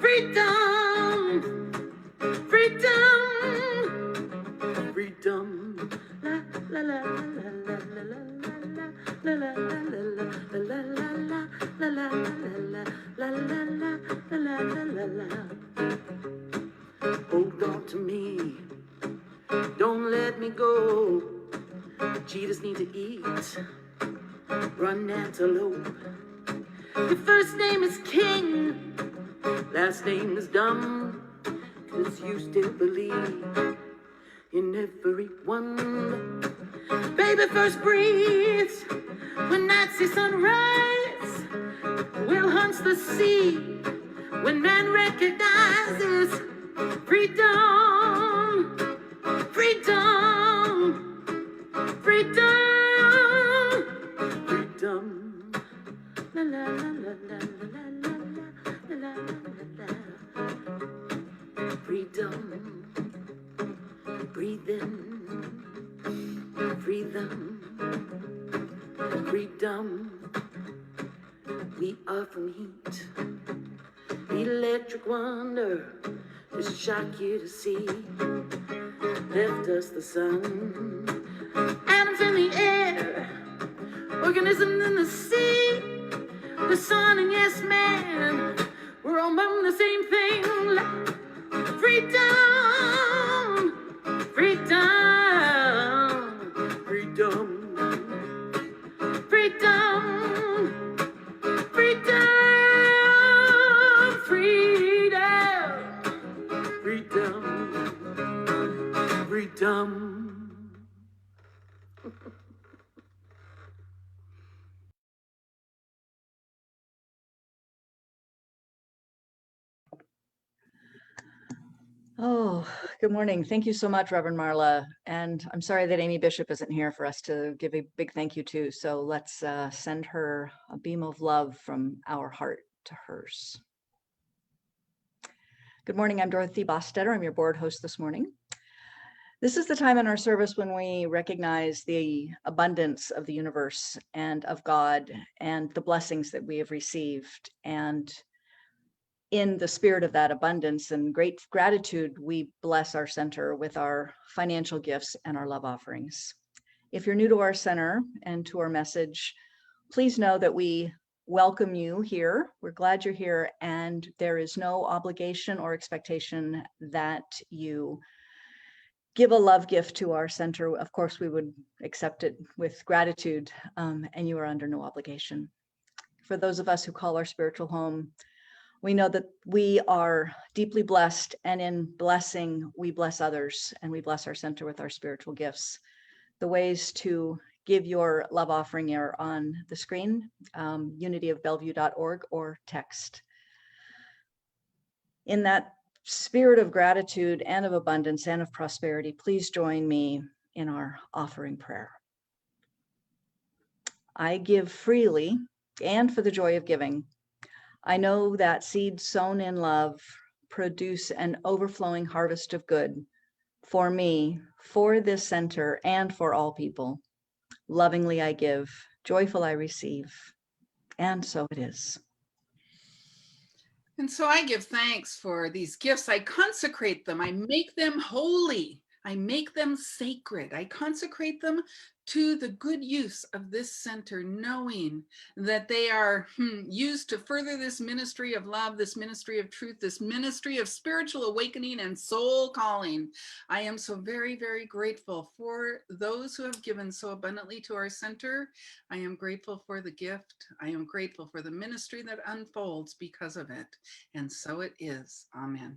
Speaker 2: freedom, freedom, freedom. La la la la la la la la la la la la. Hold on to me, don't let me go. Cheetahs need to eat, run antelope. Your first name is King, last name is Dumb, 'cause you still believe in everyone. Baby first breathes when night sees sunrise. Will hunts the sea when man recognizes freedom, freedom, freedom, freedom. La la la la la la la rhythm, freedom. We are from heat, electric wonder, just shock you to see. Left us the sun, atoms in the air, organisms in the sea, the sun and yes man, we're all on the same thing. Freedom, freedom, freedom, freedom, freedom, freedom, freedom, freedom.
Speaker 3: Oh, good morning. Thank you so much, Reverend Marla. And I'm sorry that Amy Bishop isn't here for us to give a big thank you to. So let's send her a beam of love from our heart to hers. Good morning. I'm Dorothy Bostetter. I'm your board host this morning. This is the time in our service when we recognize the abundance of the universe and of God and the blessings that we have received. And in the spirit of that abundance and great gratitude, we bless our center with our financial gifts and our love offerings. If you're new to our center and to our message, please know that we welcome you here. We're glad you're here, and there is no obligation or expectation that you give a love gift to our center. Of course, we would accept it with gratitude, and you are under no obligation. For those of us who call our spiritual home, we know that we are deeply blessed, and in blessing, we bless others, and we bless our center with our spiritual gifts. The ways to give your love offering are on the screen, unityofbellevue.org, or text. In that spirit of gratitude and of abundance and of prosperity, please join me in our offering prayer. I give freely and for the joy of giving. I know that seeds sown in love produce an overflowing harvest of good for me, for this center, and for all people. Lovingly I give, joyful I receive, and so it is.
Speaker 1: And so I give thanks for these gifts. I consecrate them. I make them holy. I make them sacred. I consecrate them to the good use of this center, knowing that they are used to further this ministry of love, this ministry of truth, this ministry of spiritual awakening and soul calling. I am so very, very grateful for those who have given so abundantly to our center. I am grateful for the gift. I am grateful for the ministry that unfolds because of it. And so it is. Amen.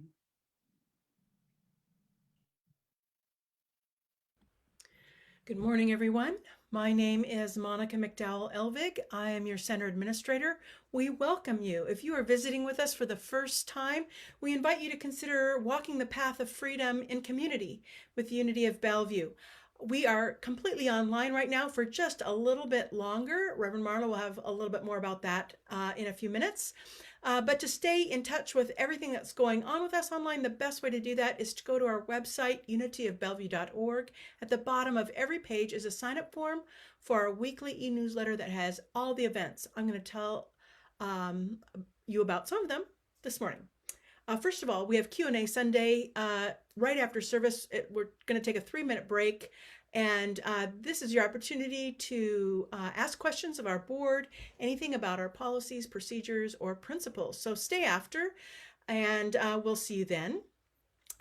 Speaker 4: Good morning, everyone. My name is Monica McDowell Elvig. I am your center administrator. We welcome you. If you are visiting with us for the first time, we invite you to consider walking the path of freedom in community with the Unity of Bellevue. We are completely online right now for just a little bit longer. Reverend Marla will have a little bit more about that in a few minutes. But to stay in touch with everything that's going on with us online, the best way to do that is to go to our website, unityofbellevue.org. At the bottom of every page is a sign-up form for our weekly e-newsletter that has all the events. I'm going to tell you about some of them this morning. First of all, we have Q&A Sunday right after service. We're going to take a 3-minute break. And this is your opportunity to ask questions of our board, anything about our policies, procedures, or principles. So stay after, and we'll see you then.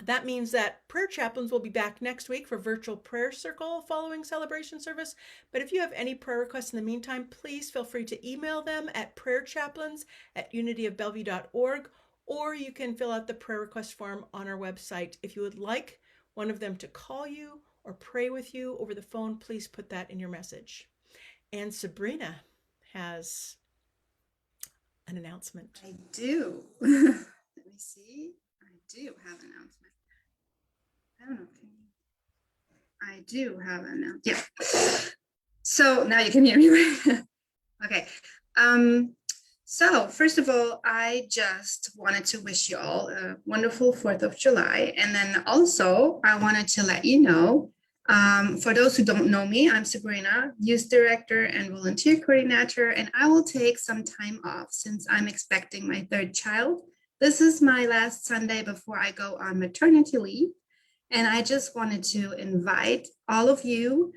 Speaker 4: That means that prayer chaplains will be back next week for virtual prayer circle following celebration service. But if you have any prayer requests in the meantime, please feel free to email them at prayerchaplains@unityofbellevue.org, or you can fill out the prayer request form on our website. If you would like one of them to call you or pray with you over the phone, please put that in your message. And Sabrina has an announcement.
Speaker 5: I do. Let me see. I do have an announcement. I don't know. I do have an announcement. Yeah. So now you can hear me, right? Okay. So first of all, I just wanted to wish you all a wonderful 4th of July. And then also I wanted to let you know For those who don't know me, I'm Sabrina, Youth Director and Volunteer Coordinator, and I will take some time off since I'm expecting my third child. This is my last Sunday before I go on maternity leave, and I just wanted to invite all of you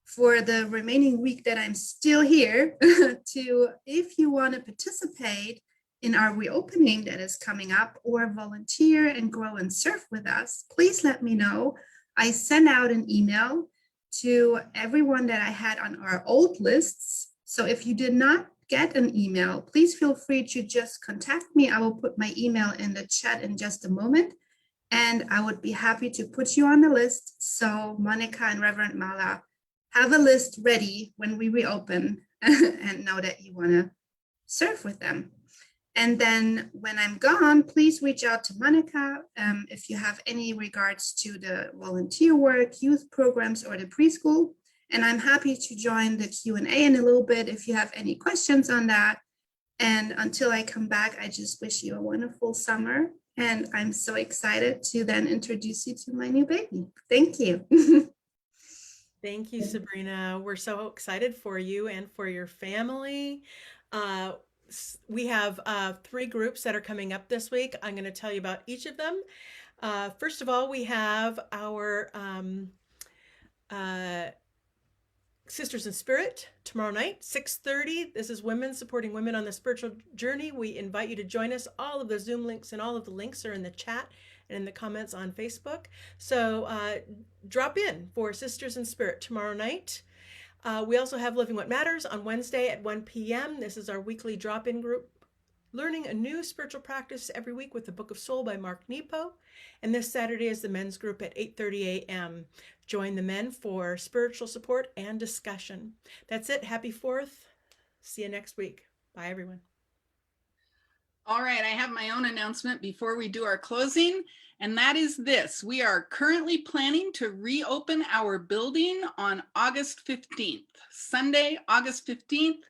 Speaker 5: for the remaining week that I'm still here to, if you want to participate in our reopening that is coming up or volunteer and grow and surf with us, please let me know. I sent out an email to everyone that I had on our old lists. So if you did not get an email, please feel free to just contact me. I will put my email in the chat in just a moment, and I would be happy to put you on the list. So Monica and Reverend Mala have a list ready when we reopen and know that you want to surf with them. And then when I'm gone, please reach out to Monica if you have any regards to the volunteer work, youth programs, or the preschool. And I'm happy to join the Q&A in a little bit if you have any questions on that. And until I come back, I just wish you a wonderful summer. And I'm so excited to then introduce you to my new baby. Thank you.
Speaker 4: Thank you, Sabrina. We're so excited for you and for your family. We have 3 groups that are coming up this week. I'm going to tell you about each of them. First of all, we have our Sisters in Spirit tomorrow night, 6:30. This is women supporting women on the spiritual journey. We invite you to join us. All of the Zoom links and all of the links are in the chat and in the comments on Facebook. So drop in for Sisters in Spirit tomorrow night. We also have Living What Matters on Wednesday at 1 p.m. This is our weekly drop-in group, learning a new spiritual practice every week with the Book of Soul by Mark Nepo. And this Saturday is the men's group at 8:30 a.m. Join the men for spiritual support and discussion. That's it. Happy 4th. See you next week. Bye, everyone.
Speaker 1: All right, I have my own announcement before we do our closing, and that is this. We are currently planning to reopen our building on August 15th, Sunday, August 15th.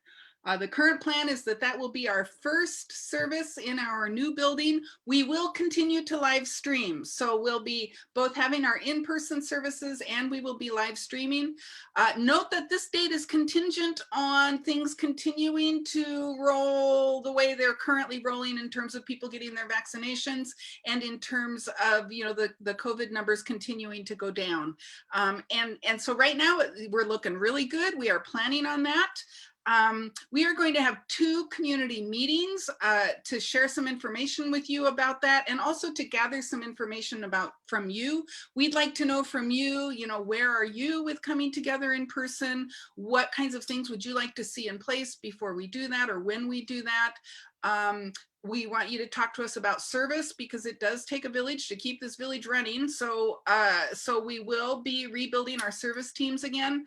Speaker 1: The current plan is that that will be our first service in our new building. We will continue to live stream. So we'll be both having our in-person services and we will be live streaming. Note that this date is contingent on things continuing to roll the way they're currently rolling in terms of people getting their vaccinations and in terms of, you know, the COVID numbers continuing to go down. And so right now we're looking really good. We are planning on that. We are going to have 2 community meetings to share some information with you about that and also to gather some information from you. We'd like to know from you, you know, where are you with coming together in person? What kinds of things would you like to see in place before we do that or when we do that? We want you to talk to us about service because it does take a village to keep this village running. So we will be rebuilding our service teams again.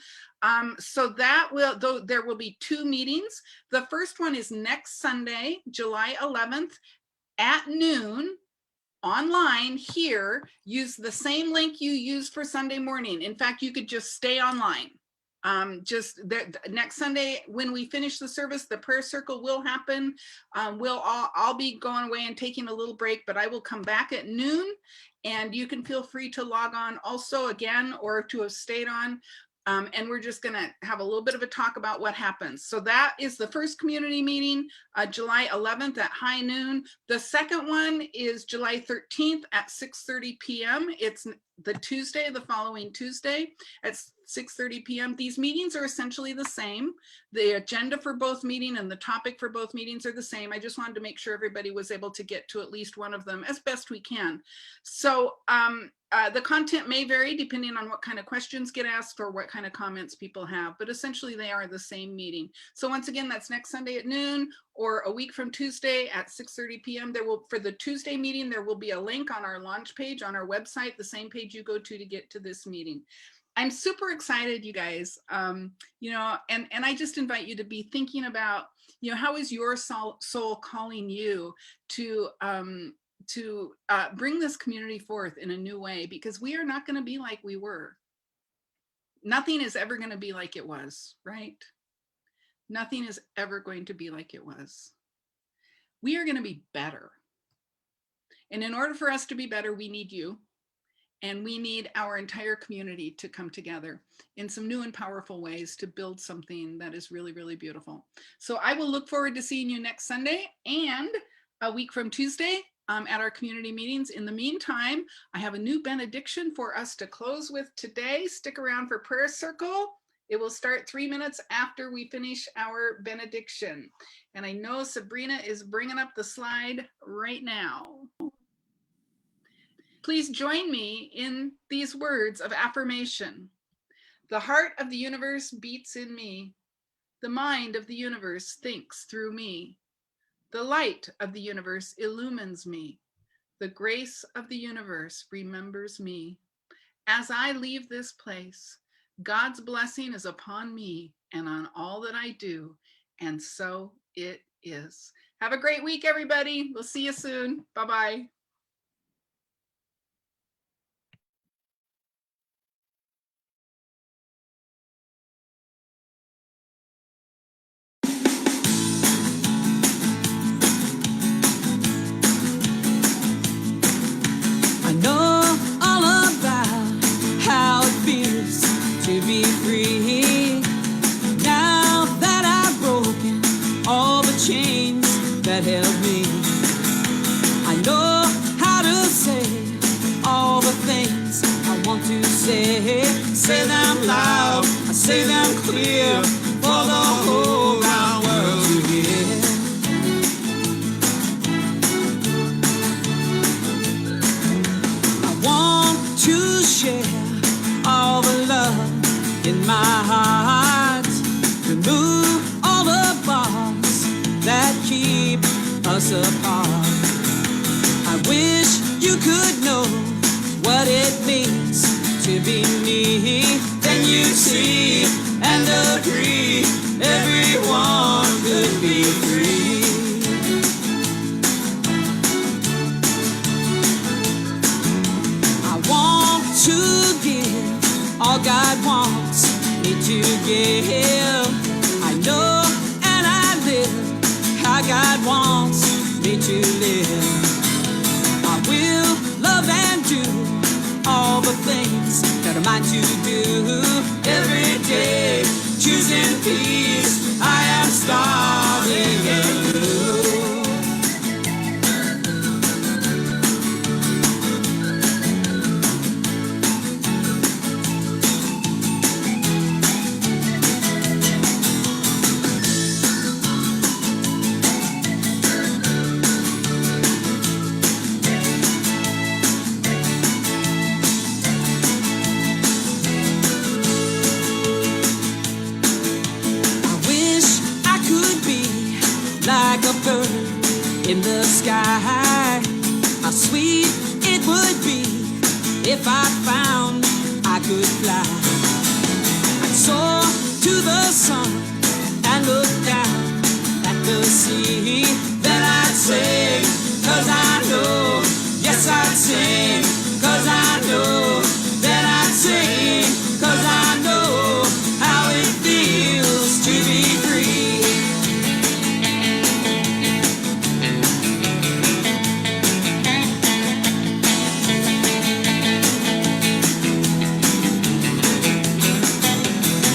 Speaker 1: So that will, though there will be 2 meetings. The first one is next Sunday, July 11th at noon online here. Use the same link you used for Sunday morning. In fact, you could just stay online. Next Sunday, when we finish the service, the prayer circle will happen. I'll be going away and taking a little break, but I will come back at noon and you can feel free to log on also again, or to have stayed on. And we're just gonna have a little bit of a talk about what happens. So that is the first community meeting, July 11th at high noon. The second one is July 13th at 6:30 p.m. It's the Tuesday, the following Tuesday at 6:30 p.m. These meetings are essentially the same. The agenda for both meetings and the topic for both meetings are the same. I just wanted to make sure everybody was able to get to at least one of them as best we can. So the content may vary depending on what kind of questions get asked or what kind of comments people have, but essentially they are the same meeting. So once again, that's next Sunday at noon or a week from Tuesday at 6:30 p.m. For the Tuesday meeting, there will be a link on our launch page on our website, the same page you go to get to this meeting. I'm super excited, you guys, you know, and I just invite you to be thinking about, you know, how is your soul calling you to bring this community forth in a new way, because we are not going to be like we were. Nothing is ever going to be like it was, right? Nothing is ever going to be like it was. We are going to be better. And in order for us to be better, we need you. And we need our entire community to come together in some new and powerful ways to build something that is really, really beautiful. So I will look forward to seeing you next Sunday and a week from Tuesday at our community meetings. In the meantime, I have a new benediction for us to close with today. Stick around for prayer circle. It will start 3 minutes after we finish our benediction. And I know Sabrina is bringing up the slide right now. Please join me in these words of affirmation. The heart of the universe beats in me. The mind of the universe thinks through me. The light of the universe illumines me. The grace of the universe remembers me. As I leave this place, God's blessing is upon me and on all that I do, and so it is. Have a great week, everybody. We'll see you soon. Bye-bye.
Speaker 2: I know all about how it feels to be free. Now that I've broken all the chains that held me, I know how to say all the things I want to say. Say them loud, I say them clear for the whole round world to hear. To share all the love in my heart, remove all the bars that keep us apart. I wish you could know what it means to be me. Then you'd see and agree everyone could be free. To give all God wants me to give. I know and I live how God wants me to live. I will love and do all the things that are mine to do. Every day choosing peace, I am starting anew. In the sky, how sweet it would be if I found I could fly. I'd soar to the